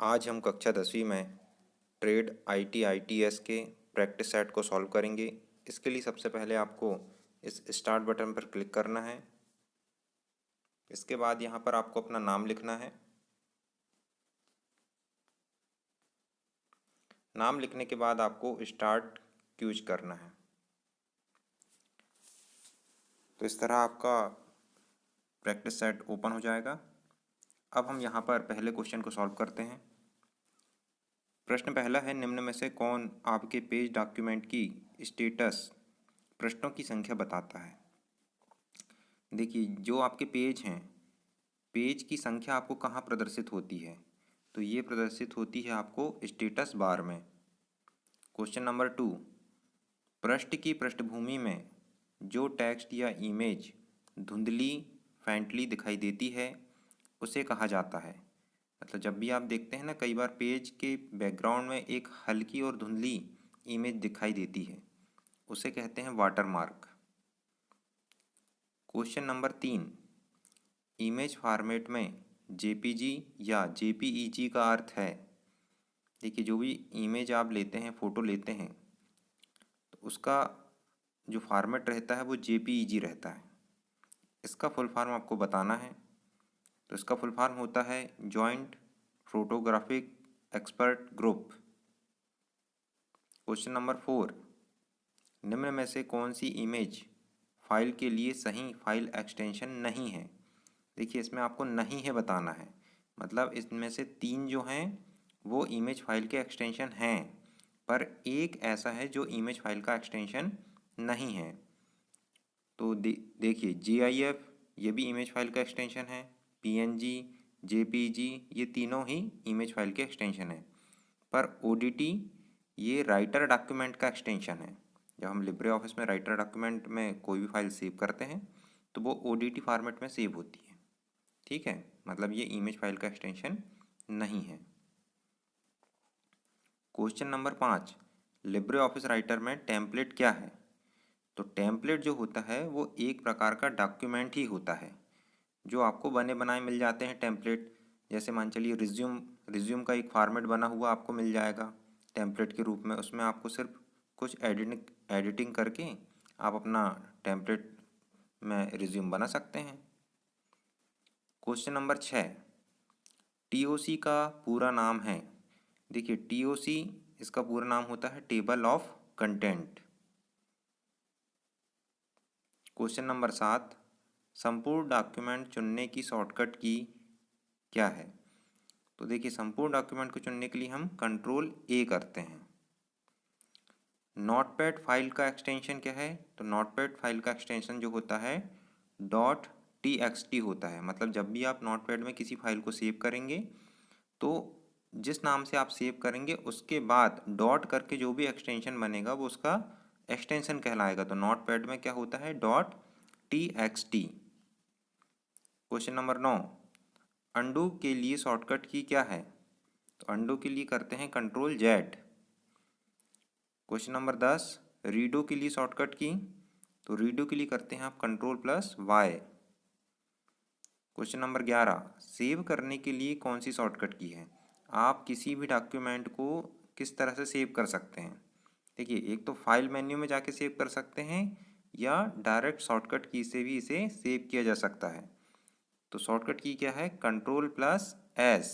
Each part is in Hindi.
आज हम कक्षा 10वीं में ट्रेड आईटी आईटीएस के प्रैक्टिस सेट को सॉल्व करेंगे। इसके लिए सबसे पहले आपको इस स्टार्ट बटन पर क्लिक करना है। इसके बाद यहाँ पर आपको अपना नाम लिखना है। नाम लिखने के बाद आपको स्टार्ट क्यूज करना है। तो इस तरह आपका प्रैक्टिस सेट ओपन हो जाएगा। अब हम यहाँ पर पहले क्वेश्चन को सॉल्व करते हैं। प्रश्न पहला है, निम्न में से कौन आपके पेज डॉक्यूमेंट की स्टेटस पृष्ठों की संख्या बताता है। देखिए, जो आपके पेज हैं, पेज की संख्या आपको कहाँ प्रदर्शित होती है, तो ये प्रदर्शित होती है आपको स्टेटस बार में। क्वेश्चन नंबर 2, पृष्ठ की पृष्ठभूमि में जो टेक्स्ट या इमेज धुंधली फैंटली दिखाई देती है उसे कहा जाता है। मतलब जब भी आप देखते हैं ना, कई बार पेज के बैकग्राउंड में एक हल्की और धुंधली इमेज दिखाई देती है, उसे कहते हैं watermark. Question number 3, image format में जेपीजी या जेपीईजी का अर्थ है। देखिए, जो भी इमेज आप लेते हैं, फ़ोटो लेते हैं, तो उसका जो फॉर्मेट रहता है वो जेपीईजी रहता है। इसका फुल फॉर्म आपको बताना है। तो इसका फुल फॉर्म होता है joint photographic expert group. Question number 4, निम्न में से कौन सी इमेज फाइल के लिए सही फाइल एक्सटेंशन नहीं है। देखिए, इसमें आपको नहीं है बताना है। मतलब इसमें से 3 जो हैं वो इमेज फाइल के एक्सटेंशन हैं, पर एक ऐसा है जो इमेज फाइल का एक्सटेंशन नहीं है। तो देखिए, GIF ये भी इमेज फाइल का एक्सटेंशन है, PNG, JPG ये तीनों ही इमेज फाइल के एक्सटेंशन हैं, पर ODT ये राइटर डॉक्यूमेंट का एक्सटेंशन है। जब हम लिब्रे ऑफिस में राइटर डॉक्यूमेंट में कोई भी फाइल सेव करते हैं तो वो ODT फॉर्मेट में सेव होती है। ठीक है, मतलब ये इमेज फाइल का एक्सटेंशन नहीं है। Question number 5, Libre office writer में टेम्पलेट क्या है। तो टेम्पलेट जो होता है वो एक प्रकार का डॉक्यूमेंट ही होता है, जो आपको बने बनाए मिल जाते हैं टेम्पलेट। जैसे मान चलिए रिज्यूम का एक फॉर्मेट बना हुआ आपको मिल जाएगा टेम्पलेट के रूप में। उसमें आपको सिर्फ कुछ एडिटिंग करके आप अपना टेम्पलेट में रिज्यूम बना सकते हैं। क्वेश्चन नंबर 6, TOC का पूरा नाम है। देखिए, TOC इसका पूरा नाम होता है table of content. Question number 7, संपूर्ण डॉक्यूमेंट चुनने की शॉर्टकट की क्या है। तो देखिए, संपूर्ण डॉक्यूमेंट को चुनने के लिए हम Ctrl+A करते हैं। नोटपैड फाइल का एक्सटेंशन क्या है, तो नोटपैड फाइल का एक्सटेंशन जो होता है .txt होता है। मतलब जब भी आप नोटपैड में किसी फाइल को सेव करेंगे तो जिस नाम से आप सेव करेंगे उसके बाद डॉट करके जो भी एक्सटेंशन बनेगा वो उसका एक्सटेंशन कहलाएगा। तो नोटपैड में क्या होता है .txt। क्वेश्चन नंबर 9, अंडू के लिए शॉर्टकट की क्या है। तो अंडू के लिए करते हैं Ctrl+Z। क्वेश्चन नंबर 10, रीडो के लिए शॉर्टकट की, तो रीडो के लिए करते हैं आप Ctrl+Y। क्वेश्चन नंबर 11, सेव करने के लिए कौन सी शॉर्टकट की है। आप किसी भी डॉक्यूमेंट को किस तरह से सेव कर सकते हैं। देखिए, एक तो फाइल मेन्यू में जाके सेव कर सकते हैं या डायरेक्ट शॉर्टकट की से भी इसे सेव किया जा सकता है। तो शॉर्टकट की क्या है, Ctrl+S।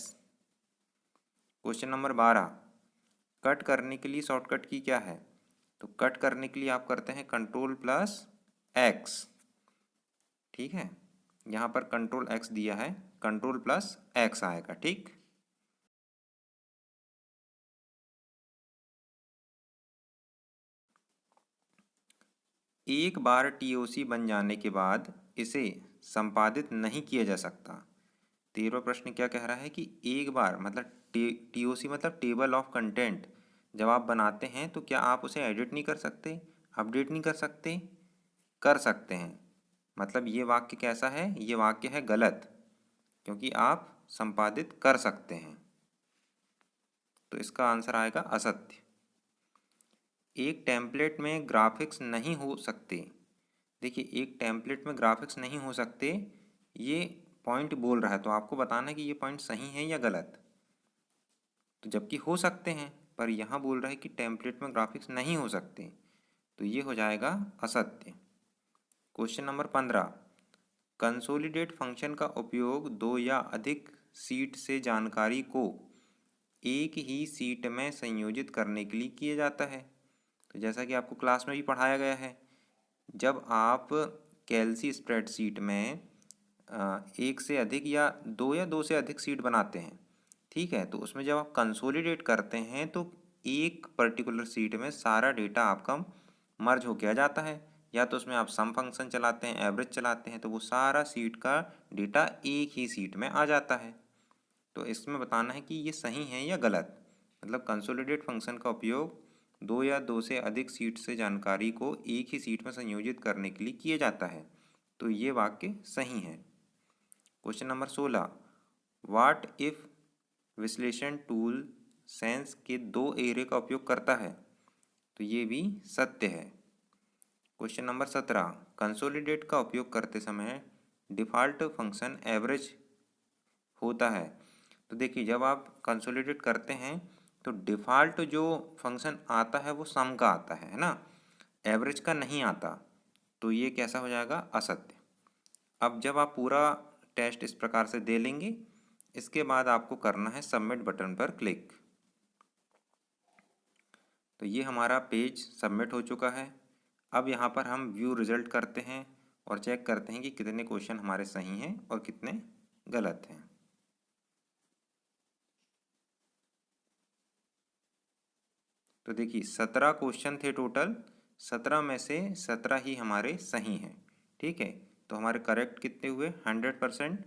क्वेश्चन नंबर 12, कट करने के लिए शॉर्टकट की क्या है। तो कट करने के लिए आप करते हैं Ctrl+X। ठीक है, यहाँ पर Ctrl+X दिया है, Ctrl+X आएगा। ठीक, एक बार TOC बन जाने के बाद इसे संपादित नहीं किया जा सकता। 13वां प्रश्न क्या कह रहा है कि एक बार मतलब TOC मतलब टेबल ऑफ कंटेंट जब आप बनाते हैं तो क्या आप उसे एडिट नहीं कर सकते, अपडेट नहीं कर सकते। कर सकते हैं। मतलब ये वाक्य कैसा है, ये वाक्य है गलत, क्योंकि आप संपादित कर सकते हैं। तो इसका आंसर आएगा असत्य। एक टेम्पलेट में ग्राफिक्स नहीं हो सकते। देखिए, एक टेम्पलेट में ग्राफिक्स नहीं हो सकते, ये पॉइंट बोल रहा है, तो आपको बताना है कि ये पॉइंट सही है या गलत। तो जबकि हो सकते हैं, पर यहाँ बोल रहा है कि टेम्पलेट में ग्राफिक्स नहीं हो सकते, तो ये हो जाएगा असत्य। क्वेश्चन नंबर 15, कंसोलिडेट फंक्शन का उपयोग दो या अधिक सीट से जानकारी को एक ही सीट में संयोजित करने के लिए किया जाता है। तो जैसा कि आपको क्लास में भी पढ़ाया गया है, जब आप कैल्सी स्प्रेडशीट में एक से अधिक या दो से अधिक सीट बनाते हैं, ठीक है, तो उसमें जब आप कंसोलिडेट करते हैं तो एक पर्टिकुलर सीट में सारा डेटा आपका मर्ज हो आ जाता है, या तो उसमें आप सम फंक्शन चलाते हैं, एवरेज चलाते हैं, तो वो सारा सीट का डेटा एक ही सीट में आ जाता है। तो इसमें बताना है कि ये सही है या गलत। मतलब कंसोलिडेट फंक्शन का उपयोग दो या दो से अधिक सीट से जानकारी को एक ही सीट में संयोजित करने के लिए किया जाता है, तो ये वाक्य सही है। क्वेश्चन नंबर 16, व्हाट इफ विश्लेषण टूल सेंस के दो एरे का उपयोग करता है, तो ये भी सत्य है। क्वेश्चन नंबर 17, कंसोलिडेट का उपयोग करते समय डिफ़ॉल्ट फंक्शन एवरेज होता है। तो देखिए, जब आप कंसोलिडेट करते हैं तो डिफ़ॉल्ट जो फंक्शन आता है वो सम का आता है ना, एवरेज का नहीं आता, तो ये कैसा हो जाएगा, असत्य। अब जब आप पूरा टेस्ट इस प्रकार से दे लेंगे, इसके बाद आपको करना है सबमिट बटन पर क्लिक। तो ये हमारा पेज सबमिट हो चुका है। अब यहाँ पर हम व्यू रिजल्ट करते हैं और चेक करते हैं कि कितने क्वेश्चन हमारे सही हैं और कितने गलत हैं। तो देखिए 17 क्वेश्चन थे टोटल, 17 में से 17 ही हमारे सही हैं, ठीक है। तो हमारे करेक्ट कितने हुए, 100%,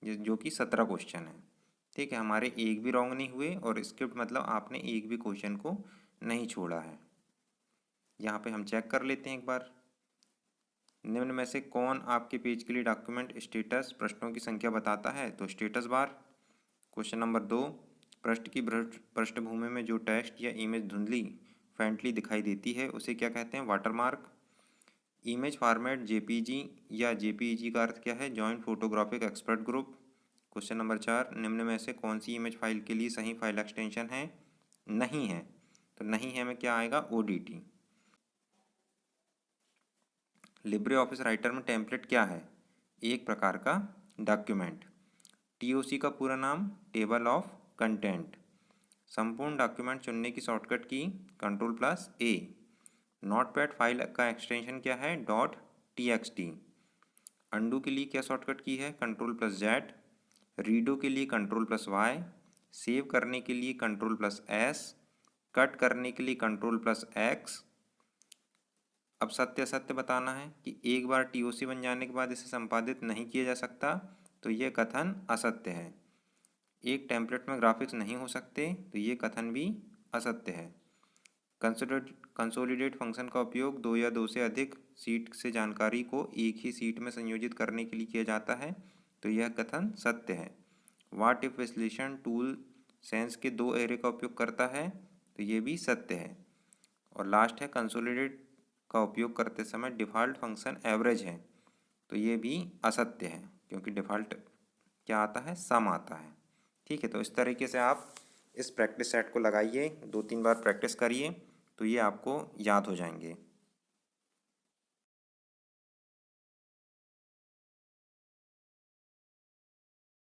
जो कि 17 क्वेश्चन हैं, ठीक है। हमारे एक भी रॉन्ग नहीं हुए, और स्क्रिप्ट मतलब आपने एक भी क्वेश्चन को नहीं छोड़ा है। यहाँ पे हम चेक कर लेते हैं एक बार, निम्न में से कौन आपके पेज के लिए डॉक्यूमेंट स्टेटस प्रश्नों की संख्या बताता है, तो स्टेटस बार। क्वेश्चन नंबर 2, पृष्ठ की पृष्ठभूमि में जो टेक्स्ट या इमेज धुंधली फेंटली दिखाई देती है उसे क्या कहते हैं, वाटरमार्क। इमेज फॉर्मेट जेपीजी या जेपीईजी का अर्थ क्या है, joint photographic expert group. Question number 4, निम्न में से कौन सी इमेज फाइल के लिए सही फाइल एक्सटेंशन है, नहीं है। तो नहीं है में क्या आएगा, ओडीटी। लिब्रे ऑफिस राइटर में टेम्पलेट क्या है, एक प्रकार का डॉक्यूमेंट। टीओसी का पूरा नाम, टेबल ऑफ कंटेंट। संपूर्ण डॉक्यूमेंट चुनने की शॉर्टकट की, Ctrl+A। नोटपैड फाइल का एक्सटेंशन क्या है, .txt। अंडू के लिए क्या शॉर्टकट की है, Ctrl+Z। रीडो के लिए Ctrl+Y। सेव करने के लिए Ctrl+S। कट करने के लिए Ctrl+X। अब सत्य असत्य बताना है कि एक बार टीओसी बन जाने के बाद इसे संपादित नहीं किया जा सकता, तो ये कथन असत्य है। एक टेम्पलेट में ग्राफिक्स नहीं हो सकते, तो ये कथन भी असत्य है। कंसोलिडेट फंक्शन का उपयोग दो या दो से अधिक सीट से जानकारी को एक ही सीट में संयोजित करने के लिए किया जाता है, तो यह कथन सत्य है। व्हाट इफ विश्लेषण टूल सेंस के दो एरे का उपयोग करता है, तो ये भी सत्य है। और लास्ट है, कंसोलिडेट का उपयोग करते समय डिफ़ॉल्ट फंक्शन एवरेज है, तो ये भी असत्य है, क्योंकि डिफ़ॉल्ट क्या आता है, सम आता है, ठीक है। तो इस तरीके से आप इस प्रैक्टिस सेट को लगाइए, 2-3 बार प्रैक्टिस करिए, तो ये आपको याद हो जाएंगे।